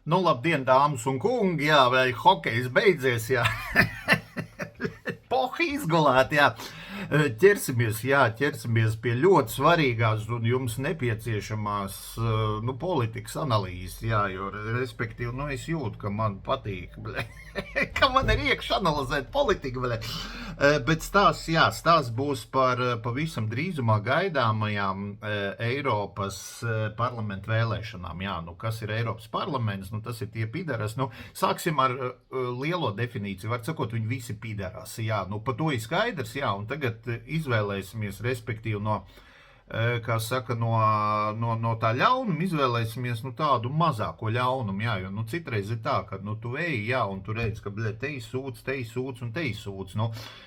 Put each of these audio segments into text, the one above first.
Nu, labdien, dāmas un kungi, jā, vai hokejs beidzies, jā. Pohi izgulēt, jā. Ķersimies pie ļoti svarīgās un jums nepieciešamās politikas analīzes, jā, jo, respektīvi, es jūtu, ka man patīk, ka man ir iekšā analizēt politiku, bet stāsts būs par pavisam drīzumā gaidāmajām Eiropas parlamentu vēlēšanām, jā, kas ir Eiropas parlaments, tas ir tie pidaras, sāksim ar lielo definīciju, var sakot, viņi visi pidaras, jā, par to ir skaidrs, jā, un tagad izvēlēsimies, respektīvi, kā saka, no tā ļaunuma izvēlēsimies tādu mazāko ļaunumu, jā, jo citreiz ir tā, ka tu ej, jā, un tu redz, ka te izsūc un te izsūc,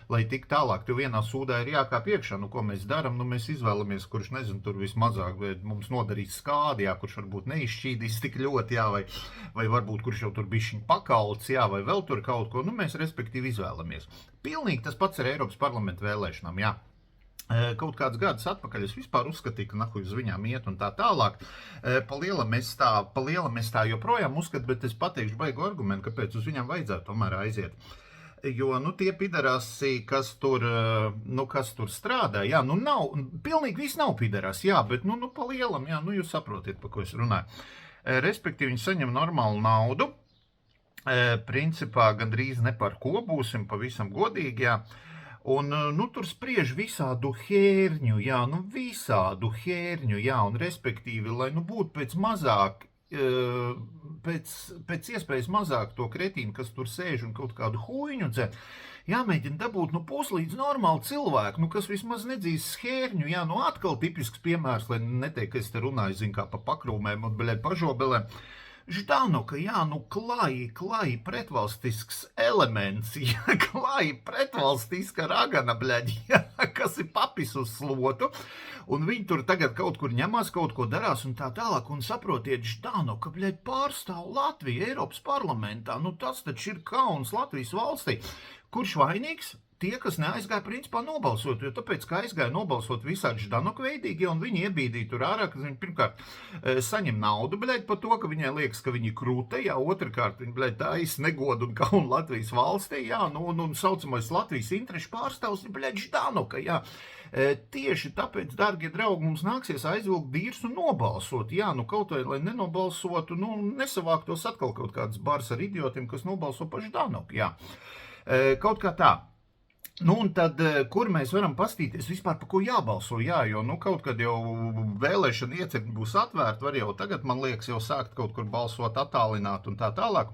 lai tik tālāk tev vienā sūdā ir jākāp iekšā, ko mēs daram, mēs izvēlamies, kurš, nezinu, tur vismazāk mums nodarīs skādi, jā, kurš varbūt neizšķīdīs tik ļoti, jā, vai varbūt kurš jau tur bišķiņ pakauts, jā, vai vēl tur kaut ko, mēs respektīvi izvēlamies. Pilnīgi tas pats ar Eiropas parlamentu vēlēšanām, jā. Kaut kāds gadus atpakaļ es vispār uzskatīju, ka nahuj uz viņām iet un tā tālāk. Pa lielam es tā joprojām uzskatu, bet es pateikšu baigu argumentu, kāpēc uz viņām vajadzētu tomēr aiziet. Jo, tie pidarasi, kas tur strādā, jā, nav, pilnīgi viss nav pidarasi, jā, bet, pa lielam, jā, jūs saprotiet, pa ko es runāju. Respektīvi, viņi saņem normālu naudu, principā gandrīz ne par ko, būsim pavisam godīgi, jā. Un, tur spriež visādu hērņu, jā, un respektīvi, lai, būtu pēc iespējas mazāk to kretīnu, kas tur sēž un kaut kādu huiņu dzer, jāmēģina dabūt, puslīdz normālu cilvēku, kas vismaz nedzīs hērņu, jā, atkal tipisks piemērs, lai neteikt, ka es te runāju, kā pa pakrūmēm un, pažobelēm. Ždanoka, jā, klāji pretvalstisks elements, jā, klāji pretvalstiska ragana, jā, kas ir papis uz slotu, un viņi tur tagad kaut kur ņemās, kaut ko darās un tā tālāk, un saprotiet, Ždanoka, pārstāv Latviju Eiropas parlamentā, tas taču ir kauns Latvijas valstī. Kurš vainīgs? Tie, kas neaizgāja principā nobalsot, jo tāpēc, ka aizgāja nobalsot visādi Ždanoka veidīgi, un viņi iebīdīja tur ārā, ka viņi pirmkārt saņem naudu, par to, ka viņai liekas, ka viņi krūte, jā, otrkārt, viņi, tais negodu un kaunu Latvijas valstī, jā, un saucamais Latvijas interešu pārstāvs, Ždanoka, jā. Tieši tāpēc, dārgie draugi, mums nāksies aizvilkt dīrs un nobalsot, jā, kaut vai, lai nenobalsotu, nesavāktos atkal kaut kāds bars ar idiotiem, kas nobalso par Ždanoku, jā. Kaut kā tā. Un tad, kur mēs varam pastīties vispār, par ko jābalso, jā, jo, kaut kad jau vēlēšana iecirkņi būs atvērta, var jau tagad, man liekas, jau sākt kaut kur balsot attālināt un tā tālāk,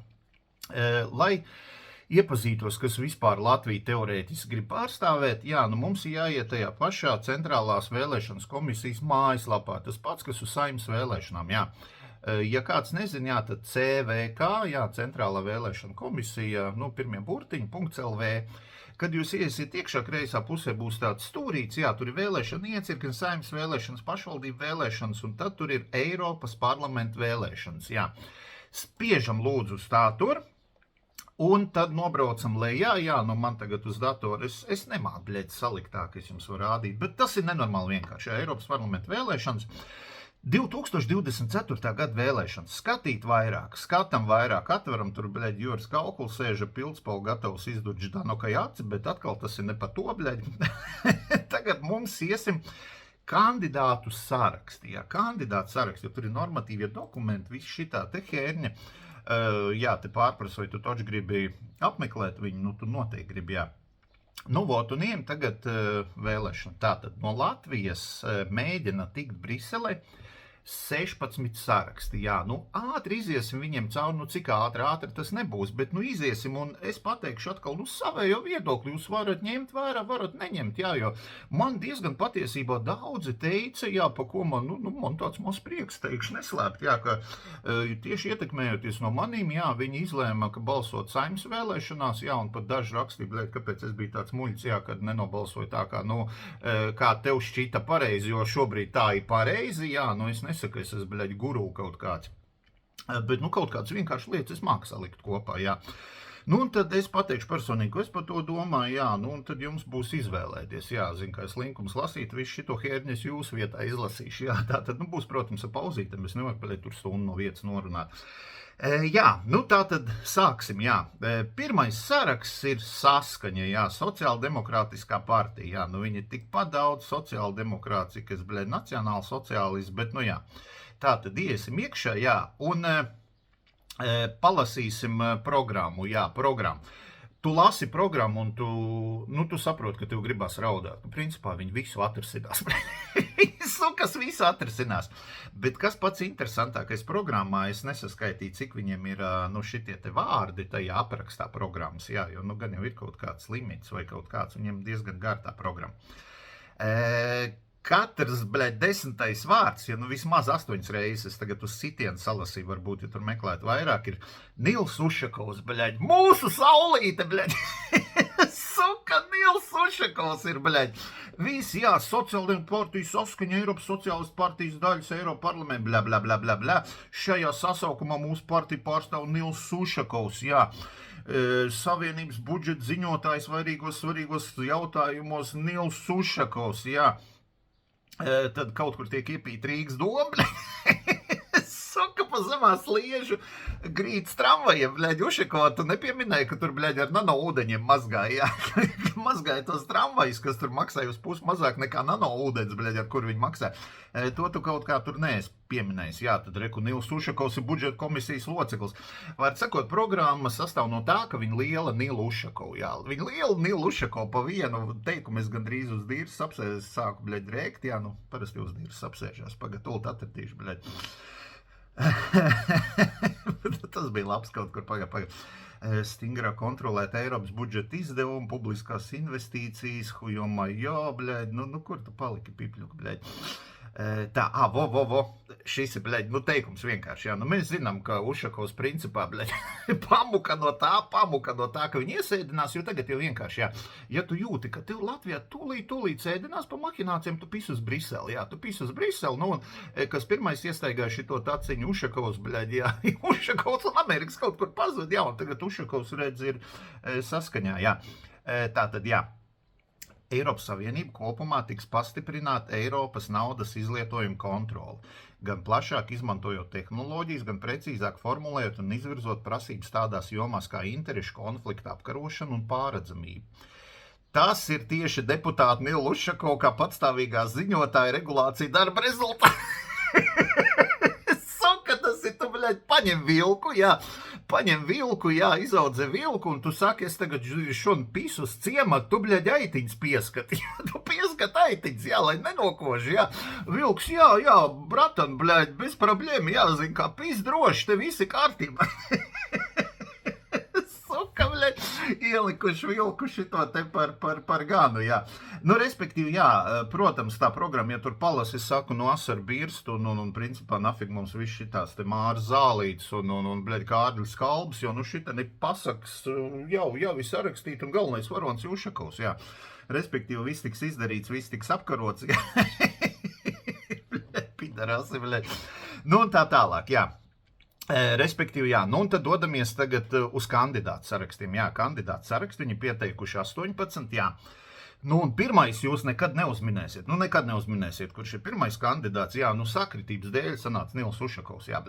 lai iepazītos, kas vispār Latvija teorētiski grib pārstāvēt, jā, mums ir jāiet tajā pašā centrālās vēlēšanas komisijas mājaslapā, tas pats, kas uz Saeimas vēlēšanām, jā. Ja kāds nezin, jā, tad CVK, jā, centrālā vēlēšana komisija, pirmie burtiņi, .lv. Kad jūs iesiet iekšā, kreisā pusē būs tāds stūrīts, jā, tur ir vēlēšana iecirkņi, Saeimas vēlēšanas, pašvaldību vēlēšanas, un tad tur ir Eiropas parlamenta vēlēšanas, jā. Spiežam lūdzu uz tā tur, un tad nobraucam lejā, jā, man tagad uz datoru, es nemāku, salikt tā, ka es jums varu rādīt, bet tas ir nenormāli vienkārši, jā, Eiropas parlamenta vēlēšanas. 2024. gada vēlēšanas, skatam vairāk, atveram tur, Juris Kaukuls sēža pildspalvu gatavs izdot Ždanokai aci, bet atkal tas ir ne par to, Tagad mums iesim kandidātu saraksti, jā, jo tur ir normatīvie dokumenti, visi šitā te hērņa, jā, te pārpras, vai tu taču gribi apmeklēt viņu, tu noteikti gribi, jā. Un ejam tagad vēlēšana. Tātad no Latvijas mēģina tikt Briselē 16 saraksti, jā, ātri iziesim viņiem cauri, cik ātri tas nebūs, bet, iziesim, un es pateikšu atkal, savējo viedokli, jūs varat ņemt vērā, varat neņemt, jā, jo man diezgan patiesībā daudzi teica, jā, pa ko man tāds maz prieks, teikšu, neslēpt, jā, ka tieši ietekmējoties no manīm, jā, viņi izlēma, ka balsot Saeimas vēlēšanās, jā, un pat daži rakstīja, kāpēc es biju tāds muļķis, jā, kad nenobalsoju tā, kā tev šķita pareizi, jo šobrīd tā ir pareizi, jā, es nesaku, es esmu, guru kaut kāds. Bet, kaut kāds vienkārši lietas es māku salikt kopā, jā. Un tad es pateikšu personīgi, ko es par to domāju, jā, un tad jums būs izvēlēties, jā, kā es linkums lasīt, visu šito hērņu es jūsu vietā izlasīšu, jā, tā tad, būs, protams, ar pauzītēm, es nevajag tur stundu no vietas norunāt. Jā, nu tā tad sāksim, jā. Pirmais saraksts ir Saskaņa, jā, Sociāldemokrātiskā partija, jā, nu viņi ir tikpat daudz sociāldemokrāti, kas, nacionāli sociālisti, bet, nu jā. Tā tad iesim iekšā, jā, un palasīsim programmu, jā, programmu. Tu lasi programmu un tu saproti, ka tev gribas raudāt. Nu, principā viņi visu atrisinās. Kas visu atrisinās. Bet kas pats interesantākais programmā, es nesaskaitīju, cik viņiem ir šitie te vārdi tajā aprakstā programmas. Jā, jo gan jau ir kaut kāds limits vai kaut kāds, viņiem diezgan gārtā programma. Katrs, 10. vārds, ja vismaz 8 reizes, tagad uz sitienu salasīju, varbūt, ja tur meklēt vairāk, ir Nils Ušakovs, mūsu saulīte, Suka, Nils Ušakovs ir, Visi, jā, Sociāldemokrātiskā partija, Saskaņa, Eiropas Sociālistu partijas daļas, Eiropa parlamenta, Šajā sasaukumā mūsu partija pārstāv Nils Ušakovs, jā. Savienības budžeta ziņotājs svarīgos jautājumos Nils Ušakovs, jā. Tad kaut kur tiek iepīt Rīgas doma, Saka pa zemā sliežu grītas tramvajiem, Ušakova, tu nepieminēji, ka tur, ar nano ūdeņiem mazgāja, jā, mazgāja tos tramvajus, kas tur maksāja uz pusi mazāk nekā nano ūdens, ar kur viņi maksā. To tu kaut kā tur neesi pieminējis, jā, tad reku Nils Ušakovs ir budžeta komisijas loceklis. Var sakot, programma sastāv no tā, ka viņa liela Nilu Ušakovu, jā, viņa liela Nilu Ušakovu pa vienu teikumu, es gandrīz uz dīras apsēžas sāku, rēkt, jā, parasti uz dīras apsēžās, tūlīt atradīšu, Tas bija labs kaut kur pagā. Stingrāk kontrolēt Eiropas budžeta izdevumu, publiskās investīcijas, hujomajā, kur tu paliki, pipļuk, Tā, šis ir, teikums vienkārši, jā, mēs zinām, ka Ušakovs principā, pamuka no tā, ka viņi iesēdinās, jo tagad jau vienkārši, jā, ja tu jūti, ka tev Latvijā tūlīt sēdinās pa maķinācijām, tu pis uz Briseli, jā, un kas pirmais iestaigāja šito taciņu Ušakovs, jā, Ušakovs un Amerikas kaut kur pazud, jā, un tagad Ušakovs redz ir Saskaņā, jā, tātad, jā. Eiropas Savienība kopumā tiks pastiprināta Eiropas naudas izlietojuma kontroli, gan plašāk izmantojot tehnoloģijas, gan precīzāk formulējot un izvirzot prasības tādās jomās kā interešu konflikta apkarošana un pārredzamība. Tas ir tieši deputāta Nila Ušakova kā patstāvīgā ziņotāja regulācija darba rezultāti. Saka, tas ir, tu, paņem vilku, jā, izaudzē vilku, un tu saki, es tagad šodien pisu uz ciematu, tu, aitiņas pieskati, jā, tu pieskati aitiņas, jā, lai nenokoži, jā, vilks, jā, bratan, bez problēma, jā, zin, kā pis droši, te visi kārtībā. Suka, ielikuši vilku šito te par ganu, jā. Respektīvi, jā, protams, tā programma, ja tur palasi, es saku, asar birst, un principā, nafig mums viss šitās te Māras Zālītes, un Kārļas Kalbas, jo, šita ne pasaks, jau ir sarakstīt, un galvenais varonis Ušakovs, jā. Respektīvi, viss tiks izdarīts, viss tiks apkarots, jā. Pidarasi, un tā tālāk, jā. Respektīvi, jā, un tad dodamies tagad uz kandidātu sarakstiem. Jā, kandidātu sarakstu viņi pieteikuši 18, jā. Un pirmais jūs nekad neuzminēsiet, kurš ir pirmais kandidāts, jā, sakritības dēļ sanāca Nils Ušakovs, jā,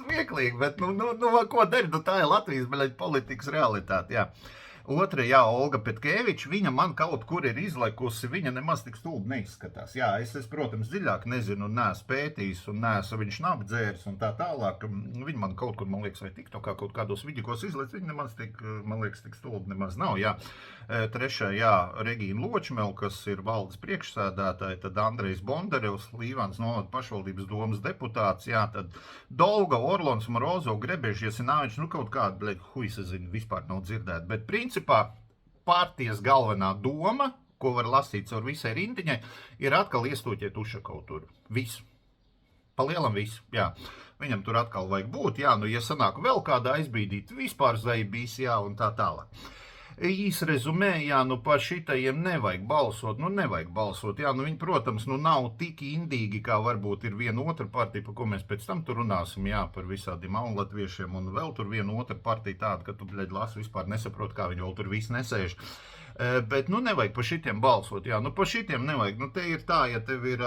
smieklīgi, bet, ko dari, tā ir Latvijas, politikas realitāte, jā. Otra, jā, Olga Petkēviča, viņa man kaut kur ir izlikusi, viņa nemaz tik stulbi neizskatās. Jā, es protams, dziļāk nezinu, un neesmu pētījis, un neesmu viņš nav dzēris, un tā tālāk. Viņa man kaut kur, man liekas, vai TikTokā kaut kādos vidikos izlaic, viņa nemaz tik, man liekas, tik stulbi nemaz nav, jā. Trešā, jā, Regīna Ločmela, kas ir valdes priekšsēdētāja, tad Andrejs Bondarevs, Līvāns novada pašvaldības domas deputāts, jā, tad Dolga, Orlons, Morozo, Grebeži, Jasināvičs, kaut kāda, huisazini, vispār nav dzirdēt, bet principā partijas galvenā doma, ko var lasīt caur visai rindiņai, ir atkal iestūķēt Ušakovu tur. Visu. Palielam visu, jā. Viņam tur atkal vajag būt, jā, ja sanāk vēl kāda aizbīdīt, vispār zaibīs, jā, un tā tālāk. Īs rezumē, jā, par šitajiem nevajag balsot, jā, viņi, protams, nav tik indīgi, kā varbūt ir viena otra partija, par ko mēs pēc tam tur runāsim, jā, par visādiem aunlatviešiem, un vēl tur viena otra partija tāda, ka tu, lasi vispār nesaprot, kā viņi vēl tur visi nesēž. Bet, nevajag par šitiem balsot, jā, par šitiem nevajag, te ir tā, ja tev ir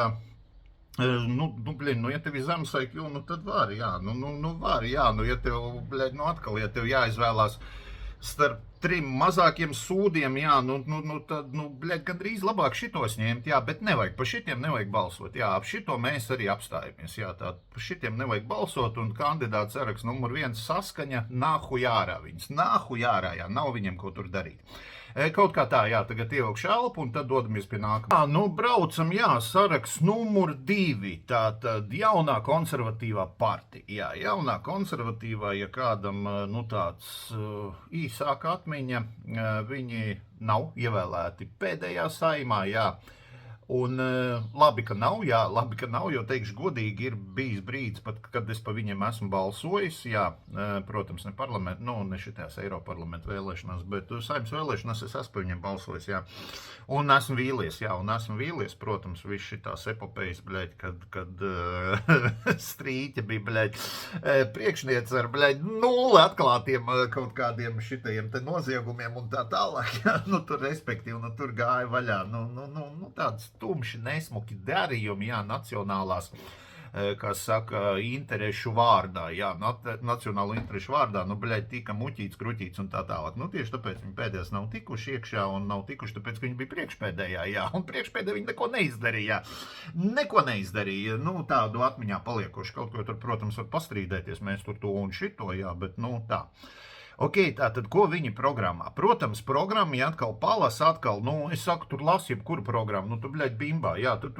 Ja tev ir zemes IQ, tad var, jā, var, jā, ja tev, atkal, ja tev jāizvēlās starp 3 mazākiem sūdiem, jā, tad, gandrīz labāk šitos ņemt, jā, bet nevajag, pa šitiem nevajag balsot, jā, ap šito mēs arī apstājamies, jā, tā, pa šitiem nevajag balsot, un kandidāts saraksts numur 1 Saskaņa, nahu jārā viņas, nahu jārā, jā, nav viņiem ko tur darīt. Kaut kā tā, jā, tagad ievilkšu elpu un tad dodamies pie nākamā. Braucam, jā, saraksts numur 2, tātad jaunā konservatīvā partija. Jā, jaunā konservatīvā, ja kādam, tāds īsāka atmiņa, viņi nav ievēlēti pēdējā saimā, jā. Un labi, ka nav, jo teikšu godīgi, ir bijis brīdis, pat, kad es pa viņiem esmu balsojis, jā, protams, ne parlamentu, ne šitās Eiroparlamenta vēlēšanās, bet saimnes vēlēšanās es esmu pa viņiem balsojis, jā, un esmu vīlies, protams, viss šitās epopejas, kad Strīķa bija, priekšniece ar, 0 atklātiem kaut kādiem šitajiem te noziegumiem un tā tālāk, jā, tur respektīvi, tur gāja vaļā, tāds tumši nesmuki darījumi, jā, nacionālās, kā saka, interešu vārdā, jā, nacionālo interešu vārdā, tika muķīts, kruķīts un tā tālāk. Tieši tāpēc viņi pēdējās nav tikuši iekšā un nav tikuši, tāpēc, ka viņi bija priekšpēdējā, jā, un priekšpēdējā viņi neko neizdarīja, tādu atmiņā paliekoši, kaut ko tur, protams, var pastrīdēties, mēs tur to un šito, jā, bet, tā. Ok, tātad, ko viņi programmā? Protams, programma, ja atkal palasa, es saku, tur lasi jebkuru programmu, tu, bimbā, jā, tur,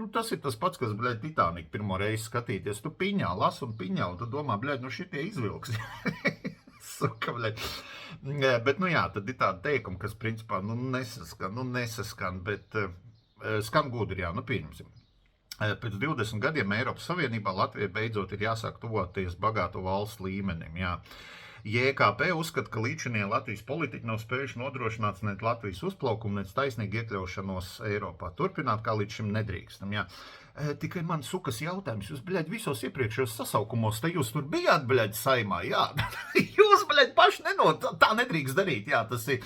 tas ir tas pats, kas, Titanic pirmo reizi skatīties, tu piņā, las un piņā, un tu domā, šitie izvilks. Suka, bet, jā, tad ir tāda teikuma, kas, principā, nesaskan, bet skan gudri, jā, pieņemsim. Pēc 20 gadiem Eiropas Savienībā Latvijai beidzot ir jāsāk tuvoties bagāto valsts līmenim, jā. JKP uzskata, ka līdšanie Latvijas politiķi nav spējuši nodrošināt ne Latvijas uzplaukumu, ne taisnīgu iekļaušanos Eiropā. Turpināt, kā līdz šim nedrīkstam, jā. Tikai man sukas jautājums, jūs, visos iepriekšējos sasaukumos, te jūs tur bijāt, saimā, jā. Jūs, paši tā nedrīkst darīt, jā. Tas ir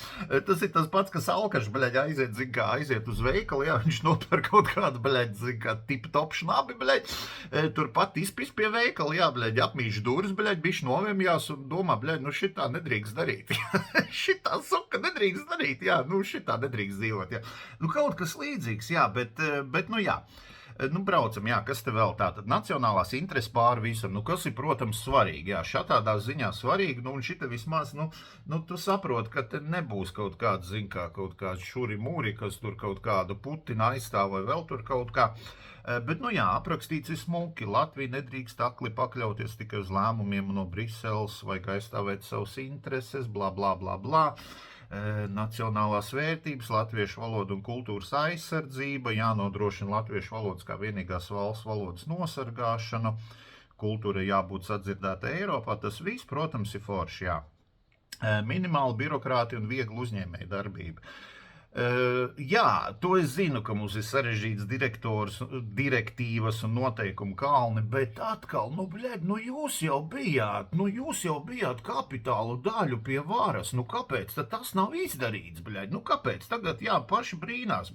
tas pats, kas Alkašs, aiziet uz veikalu, jā, viņš nopēr kaut kādu, tip-top šnabi, turpat izpis pie veikala, jā, apmīž duris, bišķi novemjās un domā, šitā nedrīkst darīt. Šitā suka nedrīkst darīt, jā, šitā nedrīkst dzīvot, jā. Kaut kas līdzīgs, jā, bet, jā. Braucam, jā, kas te vēl tātad nacionālās intereses pāri visam, kas ir, protams, svarīgi, jā, šādā ziņā svarīgi, un šita vismaz, tu saproti, ka te nebūs kaut kāds, kaut kāds šuri-mūri, kas tur kaut kādu Putina aizstāv vai vēl tur kaut kā, bet, jā, aprakstīts ir smuki, Latvija nedrīkst akli pakļauties tikai uz lēmumiem no Briseles, vajag aizstāvēt savus intereses, blā, blā, blā, blā. Nacionālās vērtības, latviešu valoda un kultūras aizsardzība, jānodrošina latviešu valodas kā vienīgās valsts valodas nosargāšana, kultūra jābūt sadzirdēta Eiropā, tas viss, protams, ir forši, jā. Minimāla birokrāti un viegla uzņēmēja darbība. Jā, to es zinu, ka mums ir sarežģīts direktīvas un noteikumu kalni, bet atkal, jūs jau bijāt kapitālu daļu pie varas, kāpēc tad tas nav izdarīts, kāpēc tagad, jā, paši brīnās,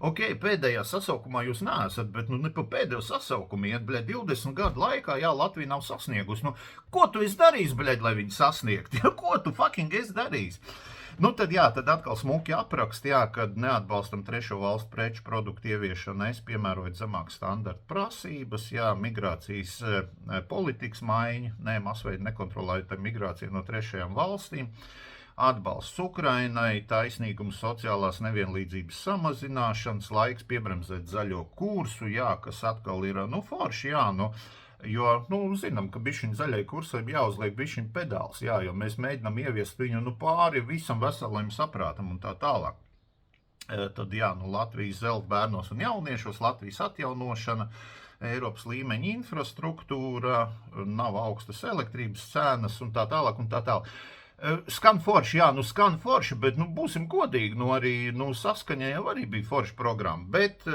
Ok, pēdējā sasaukumā jūs neesat, bet, ne pa pēdējo sasaukumu iet, 20 gadu laikā, jā, Latvija nav sasniegusi, ko tu esi darījis, lai viņi sasniegt, ja, ko tu fucking esi darījis? Tad jā, tad atkal smuki aprakst, jā, kad neatbalstam trešo valstu preču produktu ieviešanu, piemērojot zemākas standarta prasības, jā, migrācijas politikas maiņa, masveida nekontrolēta migrācija no trešajām valstīm, atbalsts Ukrainai, taisnīgums sociālās nevienlīdzības samazināšanas, laiks piebremzēt zaļo kursu, jā, kas atkal ir, forši, jā, jo, zinām, ka bišķiņ zaļai kursai jāuzliek bišķiņ pedāls, jā, jo mēs mēģinām ieviest viņu, pāri visam veselajam saprātam un tā tālāk. Tad, jā, Latvijas zelta bērnos un jauniešos, Latvijas atjaunošana, Eiropas līmeņa infrastruktūra, nav augstas elektrības cenas un tā tālāk un tā tālāk. Skan forši, jā, skan forši, bet, būsim godīgi, arī, Saskaņai jau arī bija forša programma, bet,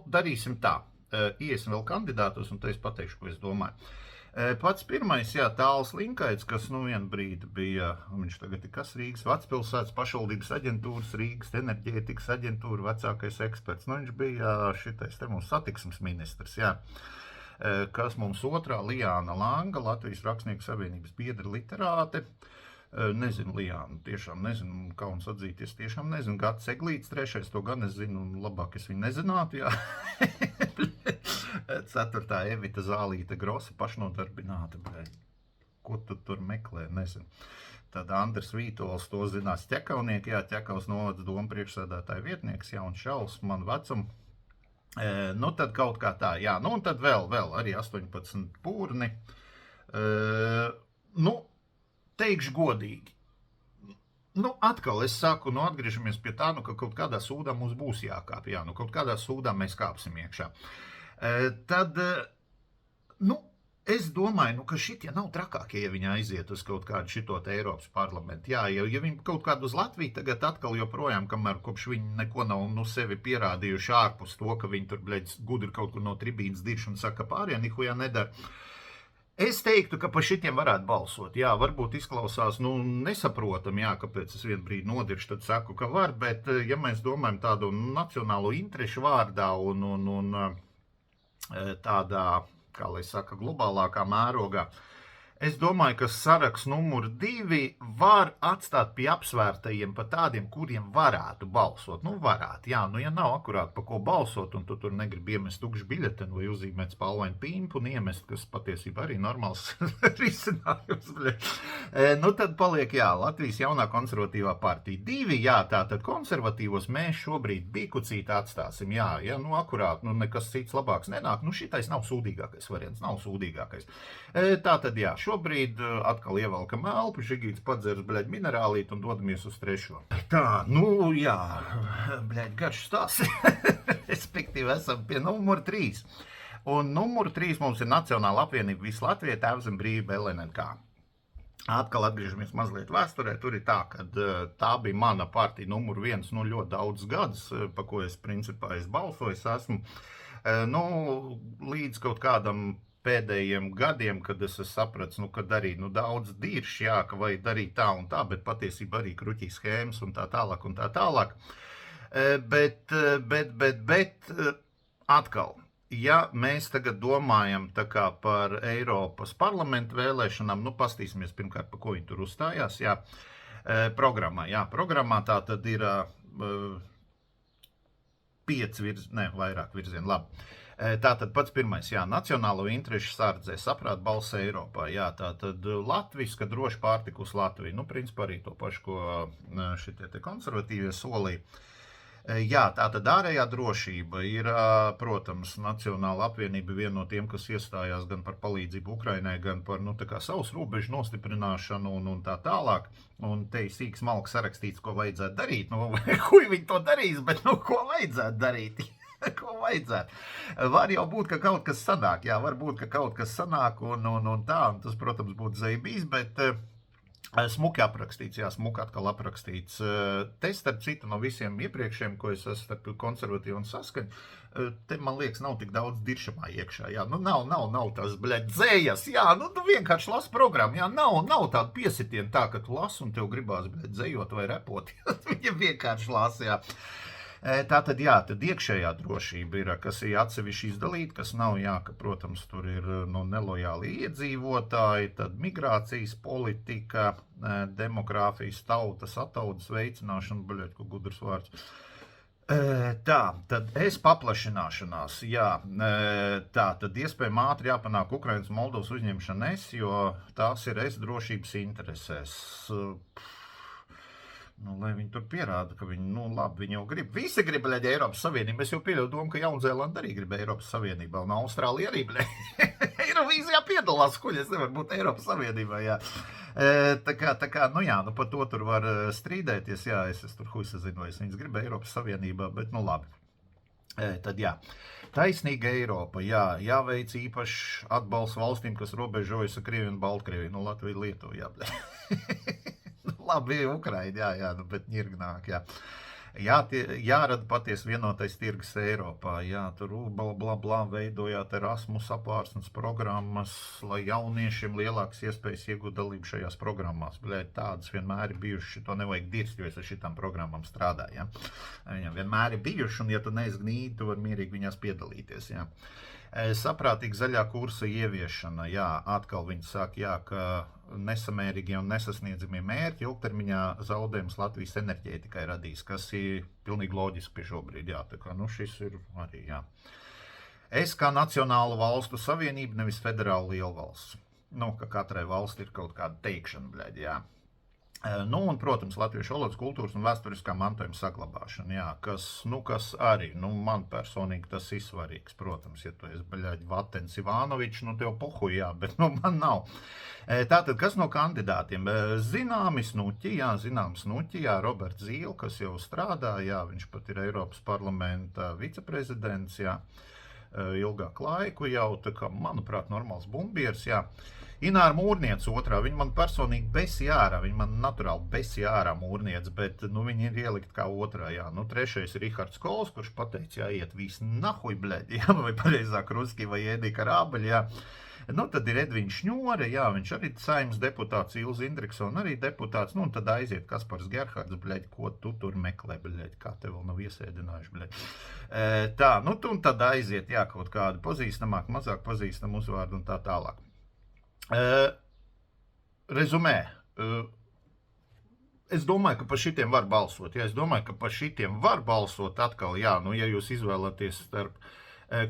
darīsim tā. Iesim vēl kandidātos, un te es pateikšu, ko es domāju. Pats pirmais, jā, Tāls Linkaits, kas vienu brīdi bija, viņš tagad ir kas Rīgas Vecpilsētas pašvaldības aģentūras, Rīgas enerģētikas aģentūra vecākais eksperts. Viņš bija šitais te mums satiksmes ministrs, jā. Kas mums otrā Lijāna Langa, Latvijas Rakstnieku savienības biedra literāte. Nezinu, Lijānu, tiešām nezinu, kauns atzīties, tiešām nezinu. Gats Eglīts, trešais, to gan es zinu, un labāk es viņu nezinātu, jā. Ceturtā Evita Zālīte Grosa, pašnodarbināta, bet ko tu tur meklē, nezinu. Tad Andris Vītols, to zinās Ķekaunieki, jā, Ķekavas novads doma priekšsēdētāja vietnieks, jā, un Šaus, man vecumu. Tad kaut kā tā, jā, un tad vēl arī 18 pūrni. Teikšu godīgi. Atkal es saku, atgriežamies pie tā, ka kaut kādā sūdā mums būs jākāp, jā, kaut kādā sūdā mēs kāpsim iekšā. Tad, es domāju, ka šitie nav trakākie, ja viņi aiziet uz kaut kādu šitot Eiropas parlamentu. Jā, ja viņi kaut kādu uz Latviju tagad atkal joprojām, kamēr kopš viņi neko nav sevi pierādījuši ārpus to, ka viņi tur, gudri kaut kur no tribīnas dirš un saka, pārējā nihujā nedara. Es teiktu, ka par šitiem varētu balsot. Jā, varbūt izklausās, nesaprotam, jā, kāpēc es vienu brīdi nodiršu, tad saku, ka var, bet ja mēs domājam tādu nacionālo interešu vārdā un tādā, kā lai saka, globālākā mērogā, es domāju, ka saraksts numur 2 var atstāt pie apsvērtajiem pa tādiem, kuriem varētu balsot. Varētu, jā, ja nav akurāt pa ko balsot, un tu tur negribi iemest tukšu biļetenu vai uzzīmēt spalvainu pimpu un iemest, kas patiesībā arī normāls risinājums. Tad paliek, jā, Latvijas jaunā konservatīvā partija. 2, jā, tātad konservatīvos mēs šobrīd bikucīti atstāsim, jā, akurāt, nekas cits labāks nenāk. Šitais nav sūdīgākais variants, nav sūdīgākais. Tātad, jā, šobrīd atkal ievelkam elpu, Žigīts padzers, minerālīt un dodamies uz 3. Tā, jā, garš stāsts. Respektīvi esam pie numura 3. Un numuru 3 mums ir Nacionāla apvienība Visa Latvija, Tēvzem brīvība LNNK. Atkal atgriežamies mazliet vēsturē, tur ir tā, ka tā bija mana partija numur 1, ļoti daudz gadus, pa ko es principā balsoju esmu. Līdz kaut kādam pēdējiem gadiem, kad es sapratu, kad arī daudz dirši, jā, ka vajag darīt tā un tā, bet patiesībā arī kruķī schēmas un tā tālāk un tā tālāk. Bet atkal, ja mēs tagad domājam tā kā par Eiropas parlamentu vēlēšanām, pastīsimies pirmkārt, pa ko viņi tur uzstājās, jā, programmā tā tad ir 5 vairāk virzieni, labi. Tātad pats pirmais, jā, nacionālo interešu sardzē, saprāt balss Eiropā, jā, tātad latviska droši pārtikus Latviju, principā arī to pašu, ko šitie te konservatīvie solīja. Jā, tātad ārējā drošība ir, protams, Nacionāla apvienība viena no tiem, kas iestājās gan par palīdzību Ukrainai, gan par, savus robežu nostiprināšanu un tā tālāk. Un te ir sīks malks sarakstīts, ko vajadzētu darīt, ko viņi to darīs, bet, ko vajadzētu darīt. Ko vajadzētu. Var jau būt, ka kaut kas sanāk, jā, var būt, ka kaut kas sanāk un tā, un tas, protams, būtu zeibīs, bet smuki aprakstīts, jā, smuki atkal aprakstīts. Te, starp citu, no visiem iepriekšējiem, ko es esmu starp konservatīvu un saskaņu, te, man liekas, nav tik daudz diršamā iekšā, jā, nav tās, dzējas, jā, tu vienkārši lasi programmu, jā, nav tāda piesitiena tā, ka tu lasi un tev gribās, dzējot vai repot, viņa vienkārši lasi, jā. Tātad, jā, tad iekšējā drošība ir, kas ir atsevišķi izdalīta, kas nav, jā, ka, protams, tur ir nelojāli iedzīvotāji, tad migrācijas politika, demogrāfijas, tautas, ataudas veicināšana, ko gudrs vārds. Tā, tad paplašināšanās, jā, tā, tad iespējami ātri jāpanāk Ukrainas un Moldovas uzņemšana jo tās ir drošības interesēs. Lai viņi tur pierāda, ka viņi, labi, viņi jau grib. Visi grib, Eiropas Savienība. Es jau pieļauju domu, ka Jaunzēlanda arī grib Eiropas Savienībā, un Austrālija arī, Eirovīzijā piedalās, kuļas nevar būt Eiropas Savienībā, jā. Tā kā, jā, par to tur var strīdēties, jā, es tur huisa zinu, vai es viņas gribu Eiropas Savienībā, bet, labi. Tad, jā, taisnīga Eiropa, jā, jāveic īpaši atbalsts valstīm, kas robežojas ar Krieviju un Baltkrieviju, Latviju, Lietuvu, jā. Labi, Ukraina, jā, bet ņirgnāk, jā. Jārada patiesi vienotais tirgus Eiropā, tur bla veidojāt Erasmus apvārsnes programmas, lai jauniešiem lielākas iespējas iegūt dalību šajās programmās. Tādas vienmēr ir bijušas, to nevajag dirst, jo es ar šitām programmām strādāju. Ja? Viņam vienmēr ir bijušas, un ja tu neesi gnīdi, tu vari mierīgi viņās piedalīties. Ja? Saprātīga zaļā kursa ieviešana, atkal viņi saka, ka nesamērīgie un nesasniedzamie mērķi ilgtermiņā zaudējums Latvijas enerģētikai radīs, kas ir pilnīgi loģiski pie šobrīd, tā kā, šis ir arī, Es kā nacionālu valstu savienība, nevis federāla lielvalsts, ka katrai valsti ir kaut kāda teikšana, un, protams, latviešu valodas, kultūras un vēsturiskā mantojuma saglabāšana, kas arī, man personīgi tas ir svarīgs, protams, ja tu esi, Vatens Ivanovičs, tev pohuj, bet, man nav. Tātad, kas no kandidātiem? Zināmi snuķi, Roberts Zīle, kas jau strādā, viņš pat ir Eiropas parlamenta viceprezidents, ilgāku laiku jau, tā kā, manuprāt, normāls bumbieris, Ināra Mūrniece otrā, viņa man personīgi besīja ārā, viņa man naturāli besīja ārā Mūrniece, bet, viņa ir ielikt kā otrā, Trešais ir Rihards Kols, kurš pateica, iet visi nahuj, vai pareizāk ruski, vai Ēdika Rābeļa, Tad ir Edviņš Šņore, viņš arī Saeimas deputāts, Ilza Indriksona arī deputāts, un tad aiziet Kaspars Gerhards, ko tu tur meklē, kā te vēl nav iesēdinājuši, Tā, un tad aiziet, kaut kādi pazīstamāk, mazāk pazīstam uzvārdu un tā tālāk. Rezumē, es domāju, ka par šitiem var balsot, es domāju, ka par šitiem var balsot atkal, ja jūs izvēlaties starp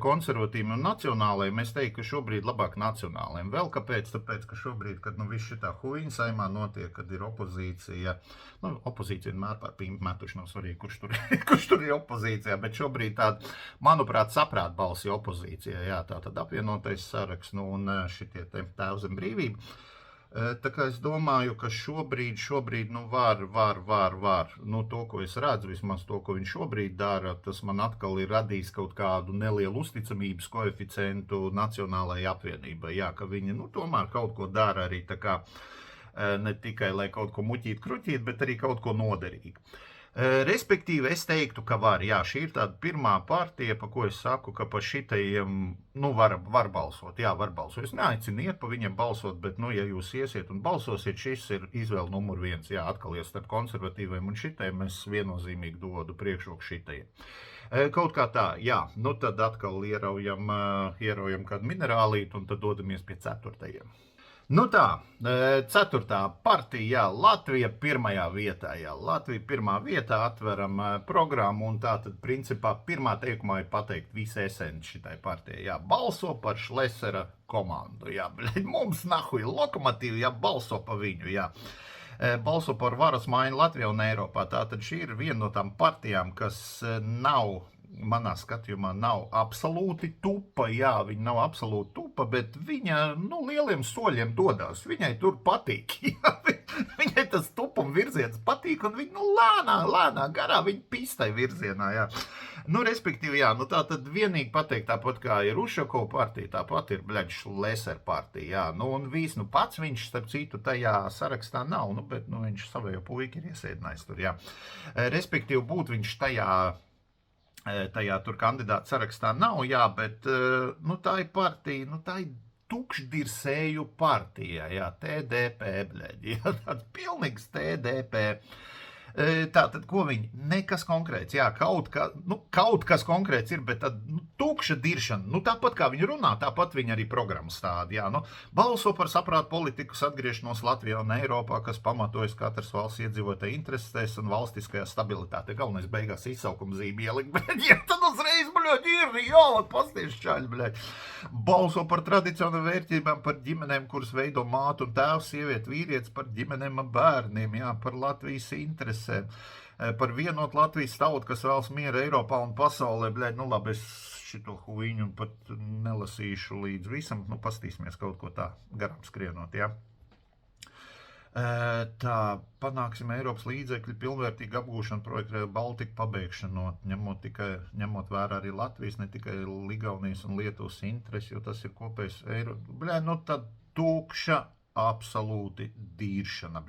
konservatīviem un nacionālajiem, es teiktu, ka šobrīd labāk nacionālajiem. Vēl kāpēc? Tāpēc, ka šobrīd, kad viss šitā huīņa Saeimā notiek, kad ir opozīcija, opozīcija vienmēr par pīmpu metuši, nav svarīgi, kurš tur ir opozīcijā, bet šobrīd tāda, manuprāt, saprāt balsi opozīcijā, tātad apvienotais saraksts, un šitie tēvu zem brīvību. Tā kā es domāju, ka šobrīd var, to, ko es redzu, vismaz to, ko viņš šobrīd dara, tas man atkal ir radījis kaut kādu nelielu uzticamības koeficientu Nacionālajai apvienībai, ka viņi, tomēr kaut ko dara arī tā kā, ne tikai, lai kaut ko muķīt, bet arī kaut ko noderīgi. Respektīvi, es teiktu, ka var, šī ir tāda pirmā partija, pa ko es saku, ka pa šitajiem, var balsot, var balsot. Es neaicinu iet pa viņiem balsot, bet, ja jūs iesiet un balsosiet, šis ir izvēle numur 1, atkal starp konservatīviem un šitajiem, es viennozīmīgi dodu priekšroku šitajiem. Kaut kā tā, tad atkal ieraujam kādu minerālītu un tad dodamies pie 4. Tā, 4. partija, Latvija 1. vietā, Latvija 1. vietā atveram programmu un tā tad principā pirmā teikumā ir pateikt visu esenci šitai partijai, balso par Šlesera komandu, mums nahuj lokomotīvi, balso pa viņu, balso par varas maiņu Latvijā un Eiropā, tātad šī ir viena no tām partijām, kas nav, manā skatījumā nav absolūti tupa, viņa nav absolūti tupa, bet viņa, lieliem soļiem dodās, viņai tur patīk, viņai tas tupuma virziens patīk, un viņa, lēnā garā, viņa pistai virzienā, respektīvi, tā tad vienīgi pateikt, tāpat kā ir Ušakova partija, tāpat ir, Šlesera partija, un viss, pats viņš, starp citu, tajā sarakstā nav, bet, viņš savējo puiki ir iesēdinājis tur, respektīvi, būt viņš tajā tur kandidātu sarakstā nav, bet, tā ir partija, tā ir tukšdirsēju partija, TDP, tāds pilnīgs TDP. Tātad, ko viņi? Nekas konkrēts, kaut kas konkrēts ir, bet tad tukša diršana, tāpat kā viņi runā, tāpat viņi arī programmas tādi, balso par saprātu politikas atgriešanos Latvijā un Eiropā, kas pamatojas katras valsts iedzīvotāja interesēs un valstiskajā stabilitāte. Galvenais beigās izsaukuma zīme ielikt, tad uzreiz, pasties čaļi, balso par tradicionālām vērtībām, par ģimenēm, kuras veido mātu un tēvs, sievieti, vīrietis, par ģimenēm un bērniem, par Latvijas interesēm. Par vienot Latvijas tautu, kas vēlas mieru Eiropā un pasaulē, labi, es šito huīņu pat nelasīšu līdz visam, pastīsimies kaut ko tā garām skrienot, Tā, panāksim Eiropas līdzekļu pilnvērtīgu apgūšanu projektu Baltika pabeigšanot, ņemot vērā arī Latvijas, ne tikai Ligaunijas un Lietuvas interesi, jo tas ir kopējs tad tukša absolūti dīršana,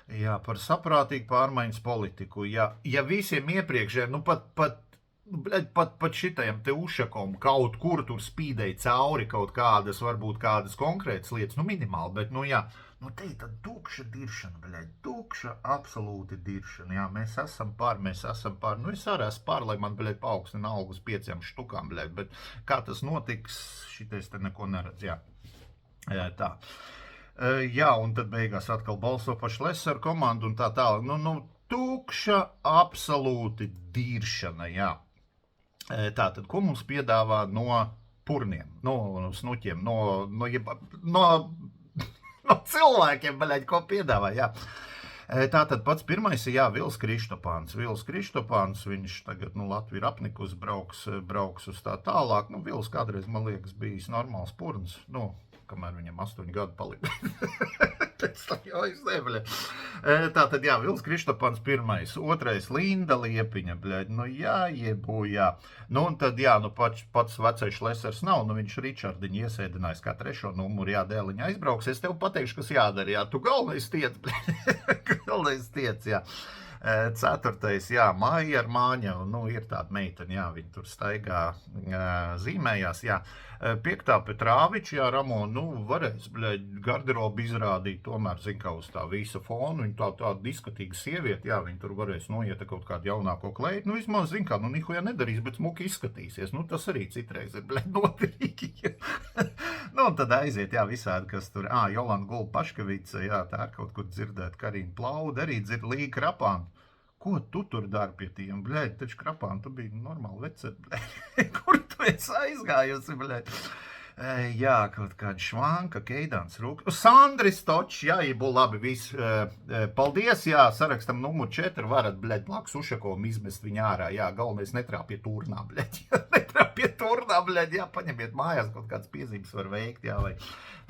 Jā, par saprātīgu pārmaiņas politiku. Ja visiem iepriekšējiem, nu pat šitajam te Ušakom kaut kur tur spīdēja cauri kaut kādas, varbūt kādas konkrētas lietas, nu minimāli, bet nu jā, nu te ir tad tukša diršana, bļaļ, tukša absolūti diršana, jā, mēs esam par, nu es arī esmu par, lai man, bļaļ, paaugstina algu uz 5 štukām, bļaļ, bet kā tas notiks, šitais te neko neredz, jā, tā. Jā, un tad beigās atkal balso par Šlesaru komandu un tā tālāk. Nu, tukša absolūti diršana, jā. Tātad, ko mums piedāvā no purniem, no snuķiem, no cilvēkiem, baļaļ, ko piedāvā, jā. Tātad pats pirmais ir, jā, Vils Krištopāns. Viņš tagad, Latviju ir apnikus, brauks uz tā tālāk. Vils kādreiz, man liekas, bijis normāls purns, kamēr viņam 8 gadu palika. Pēc tam jau es nebļa. Tātad, jā, Vils Krištopāns pirmais. Otrais, Linda Liepiņa, bļaļ. Jā. Un tad, jā, pats vecais Šlesers nav, viņš Ričardiņu iesēdinājis kā 3. numuru, jā, dēliņa aizbrauks. Es tev pateikšu, kas jādara, jā. Tu galvenais tiec, bļaļ. Galvenais tiec, jā. 4. jā, Maija ar Māņa, ir tāda meitene, jā, viņa tur staigā, zīmējās, jā. 5. Petrāviča, jā, Ramon, varēs, bļaļ, garderobu izrādīt, tomēr, zin, kā uz tā visa fonu, viņa tāda diskatīga sieviete, jā, viņa tur varēs noiet kaut kādu jaunāko kleitu, vismaz, zin, kā, nihuja nedarīs, bet smuki izskatīsies, tas arī citreiz ir, bļaļ, noderīgi, un tad aiziet, jā, visādi, kas tur, Jolanta Gulba-Paškevica, jā, tā ir kaut kur dzirdēt, Karina Plauda, arī dzird Līga Krapāna. Ko tu tur dari pie tiem, bļaļ, taču Krapāna, tu biji normāli vecet, bļaļ, kur tu esi aizgājusi, bļaļ. Jā, kaut kāda Švanka, Keidāns, Rūka, Sandris Točs, jā, būtu labi, viss, paldies, jā, sarakstam numur 4, varat, bļaļ, blakus Ušakovam izmest viņu ārā, jā, galvenais netrāp pie turnā, bļaļ, jā, paņemiet mājās, kaut kādas piezīmes var veikt, jā, vai,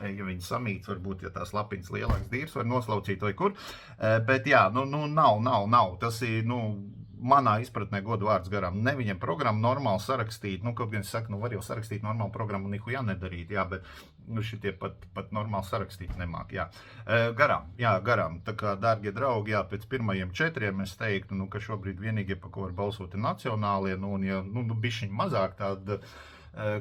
ja viņi samīts, varbūt, ja tās lapiņas lielāks dīrs var noslaucīt vai kur, bet jā, nav, tas ir, manā izpratnē godu vārds garām, ne viņiem programmu normāli sarakstīt, kaut gan es saku, var jau sarakstīt normālu programmu, nihuja nedarīt, jā, bet šitie pat normāli sarakstīt nemāk, jā. Garām, tā kā, dārgie draugi, jā, pēc pirmajiem 4 es teiktu, ka šobrīd vienīgie, pa ko var balsot ir nacionālie, un ja, bišķiņ mazāk tāda,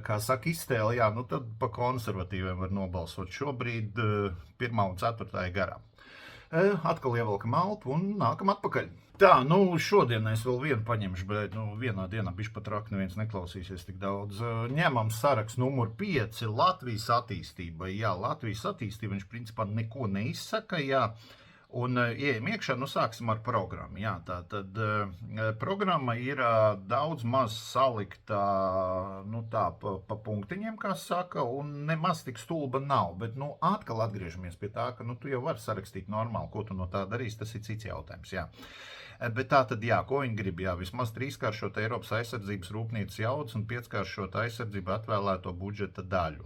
kā saka, iztēle, jā, tad pa konservatīviem var nobalsot šobrīd 1. un 4. garām. Atkal ievelkam elpu un nākam atpakaļ. Tā, šodien es vēl vienu paņemšu, bet vienā dienā bišķi pat rak neviens neklausīsies tik daudz. Ņemam sarakstu numur 5 Latvijas attīstībai. Jā, Latvijas attīstība, viņš principā neko neizsaka, jā. Un ejam iekšā, sāksim ar programmu. Jā, tātad programma ir daudz maz salikta, pa punktiņiem, kā saka, un nemaz tik stulba nav. Bet, atkal atgriežamies pie tā, ka, tu jau vari sarakstīt normāli, ko tu no tā darīsi, tas ir cits jautājums, jā. Bet tātad, jā, ko viņi grib, jā, vismaz 3-kāršot Eiropas aizsardzības rūpnīcas jaudas un 5-kāršot aizsardzību atvēlēto budžeta daļu.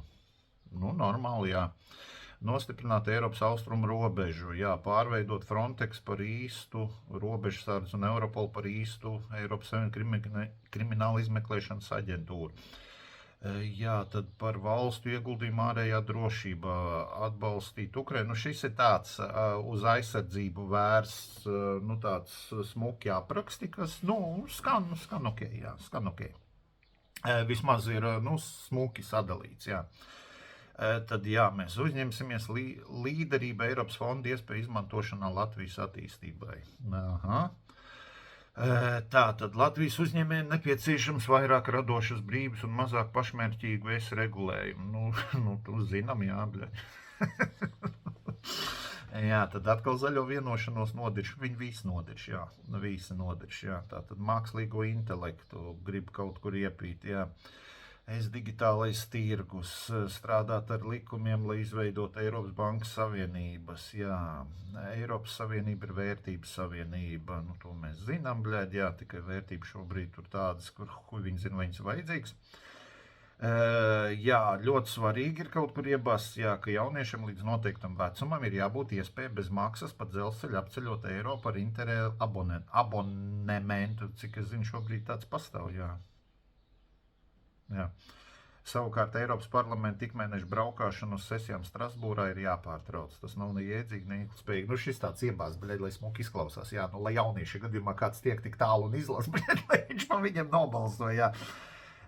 Normāli, jā. Nostiprināt Eiropas austrumu robežu, jā, pārveidot Frontex par īstu, robežsardzi un Europolu par īstu Eiropas Savienības krimināla izmeklēšanas aģentūru. Jā, tad par valstu ieguldījumu ārējā drošībā atbalstīt Ukrainu. Šis ir tāds uz aizsardzību vērsts, tāds smuki apraksti, kas, skan ok, jā, skan ok. Vismaz ir, smuki sadalīts, jā. Tad, jā, mēs uzņemsimies līderību Eiropas fonda iespēju izmantošanā Latvijas attīstībai. Aha. Tātad Latvijas uzņēmējiem nepieciešams vairāk radošas brīvības un mazāk pašmērķīgu regulējumu. Tu zinām, jā, bļaļ. Jā, tad atkal zaļo vienošanos nodirš, viņi visi nodirš, jā. Tātad mākslīgo intelektu grib kaut kur iepīt, jā. Digitālais tirgus, strādāt ar likumiem, lai izveidot Eiropas Bankas Savienības, jā. Eiropas Savienība ir vērtības savienība, to mēs zinām, bļaļ, jā, tikai vērtība šobrīd tur tādas, kur viņi zina, vai viņas vajadzīgs. Jā, ļoti svarīgi ir kaut kur iebāsts, jā, ka jauniešiem līdz noteiktam vecumam ir jābūt iespēja bez maksas pa dzelzceļu apceļot Eiropu ar Interrail abonementu, cik es zinu, šobrīd tāds pastāv, jā. Jā. Savukārt Eiropas parlamenta ikmēneša braukšana uz sesijām Strasbūrā ir jāpārtrauc. Tas nav neiedzīgi, neilgtspējīgi. Nu, šis tāds iebāz, bļeļ, lai smuki izklausās. Jā, nu, lai jaunieši gadījumā kāds tiek tik tālu un izlas, bļeļ, lai viņš pa viņiem nobalso, jā.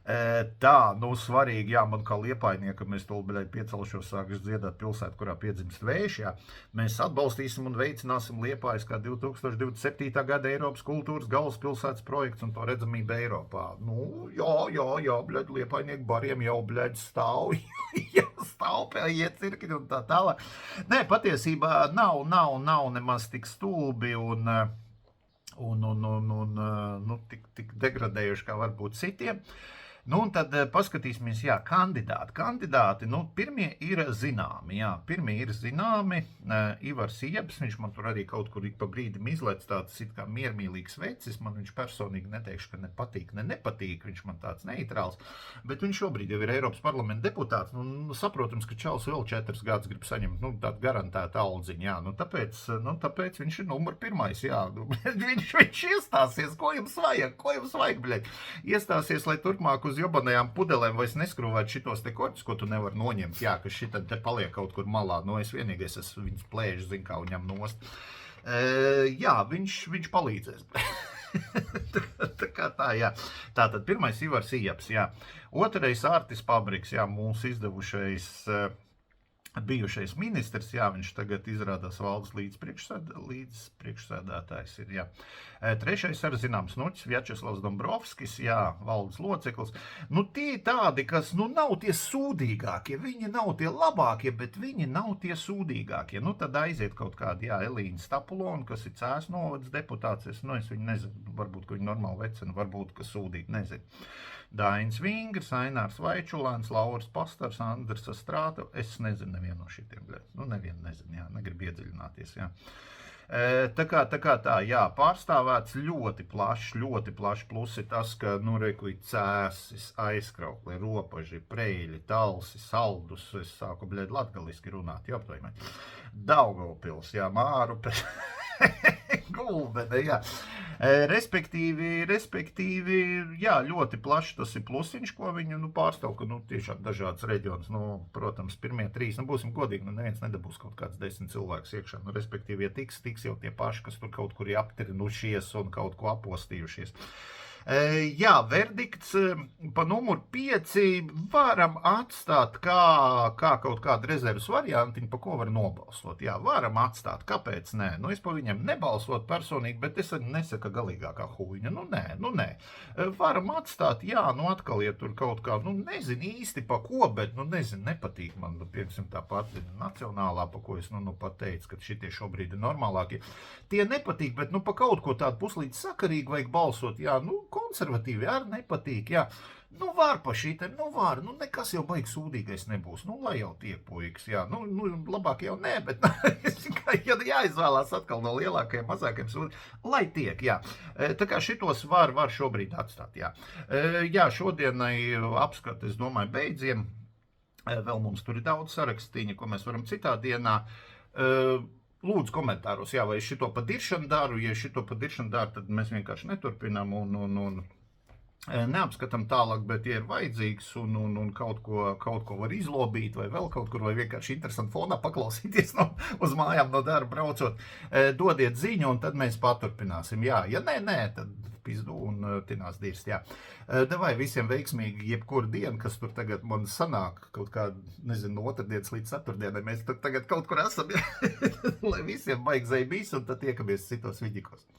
Tā, nu, svarīgi, jā, man kā liepainiekam, es to, bļeļ, piecelšos, sākuši dziedāt pilsētu, kurā piedzimst vējš, jā. Mēs atbalstīsim un veicināsim Liepājas kā 2027. gada Eiropas kultūras galvaspilsētas projekts un to redzamību Eiropā. Nu, jā, bļeļ, liepainieki bariem jau, bļeļ, stāv, jā, stāv pie iecirkņi un tā tālāk. Nē, patiesībā nav nemaz tik stulbi un nu, tik degradējuši, kā varbūt citiem. Nu, un tad paskatīsimies, jā, kandidāti, nu, pirmie ir zināmi, Ivars Iebs, viņš man tur arī kaut kur ik pa brīdim izlec tāds it kā miermīlīgs vecis, man viņš personīgi neteikšu, ka nepatīk, viņš man tāds neitrāls, bet viņš šobrīd jau ir Eiropas parlamenta deputāts, nu, saprotams, ka čals vēl 4 gadus grib saņemt, nu, tādu garantētu aldziņu, jā, nu, tāpēc viņš ir numur 1, jā, nu, viņš iestāsies, ko jums vajag, bļeļ, iestāsies, lai turpmāk uz jobanajām pudelēm vairs neskrūvēt šitos te korķus, ko tu nevar noņemt, jā, ka šitad te paliek kaut kur malā, nu es vienīgais esmu viņas plēžu, zin kā viņam nost. Jā, viņš palīdzēs. tā kā tā, jā. Tātad pirmais Ivars Iebs, jā. Otrais Ārtis Pabriks, jā, mūsu izdevušais bijušais ministrs, jā, viņš tagad izrādās valdes līdzpriekšsēdētājs ir, jā. Trešais ar zināms Nuķis, Vjačeslavs Dombrovskis, jā, valdes loceklis. Nu, tie tādi, kas, nu, nav tie sūdīgākie, viņi nav tie labākie, bet viņi nav tie sūdīgākie. Nu, tad aiziet kaut kādi, jā, Elīna Stapulona, kas ir Cēs novads deputāts, es viņu nezinu, varbūt, ka viņi normāli vecina, varbūt, ka sūdīgi, nezinu. Dainis Vingrs, Ainārs Vaičulāns, Lauris Pastars, Andrs Strāta, es nezinu nevienu no šitiem, nu nevienu nezinu, jā, negribu iedziļināties, jā. Tā kā tā, jā, pārstāvēts ļoti plaši, plus ir tas, ka, nu, reku ir Cēsis, Aizkraukli, Ropaži, Preļi, Talsi, Saldus, es sāku, bļeļ, latgaliski runāt, jā, aptojumai. Daugavpils, jā, Mārupe, Gulbene, jā. Respektīvi, jā, ļoti plaši tas ir plusiņš, ko viņi, nu, pārstāv, ka, nu, tiešām dažādas reģionas, nu, protams, pirmie 3, nu, būsim godīgi, nu, neviens nedabūs kaut kāds 10 cilvēks iekšā, nu, respektīvi, ja tiks jau tie paši, kas tur kaut kur ir aptrinušies un kaut ko apostījušies. Jā, verdikts pa numuru 5 varam atstāt kā kaut kādu rezervas variantiņu, pa ko var nobalsot. Jā, varam atstāt, kāpēc nē? Nu, es pa viņam nebalsot personīgi, bet es arī nesaku galīgākā huīņa. Nu, nē. Varam atstāt, jā, nu, atkal, ja tur kaut kā, nu, nezinu īsti pa ko, bet, nu, nezinu, nepatīk man, nu, piemēram, tā pati nacionālā, pa ko es, nu, pat teicu, ka šitie šobrīd ir normālākie. Tie nepatīk, bet, nu, pa kaut ko tādu puslīdz sakarīgi vajag balsot, jā, nu, konservatīvi arī nepatīk, jā. Nu, var pa šītiem, nu, var, nu, nekas jau baigi sūdīgais nebūs, nu, lai jau tiek puikas, jā, nu, labāk jau nē, bet, ja jāizvēlās atkal no lielākajiem, mazākajiem sūdīgiem, lai tiek, jā. Tā kā šitos var šobrīd atstāt, jā. Jā, šodienai apskat, es domāju, beidziem, vēl mums tur ir daudz sarakstīņa, ko mēs varam citā dienā. Lūdzu komentāros, jā, vai es šito pa diršanu daru, ja šito pa diršanu daru, tad mēs vienkārši neturpinām un neapskatām tālāk, bet ja ir vajadzīgs un kaut ko var izlobīt vai vēl kaut kur, vai vienkārši interesanti fonā paklausīties uz mājām no darba braucot, dodiet ziņu un tad mēs paturpināsim, jā, ja nē, tad pizdu un tinās dirst, jā. Davai visiem veiksmīgi jebkuru dienu, kas tur tagad man sanāk, kaut kā, nezinu, no otrdienas līdz ceturtdienai, mēs tagad kaut kur esam, jā, lai visiem baigzai bijis un tad tiekamies citos vidikos.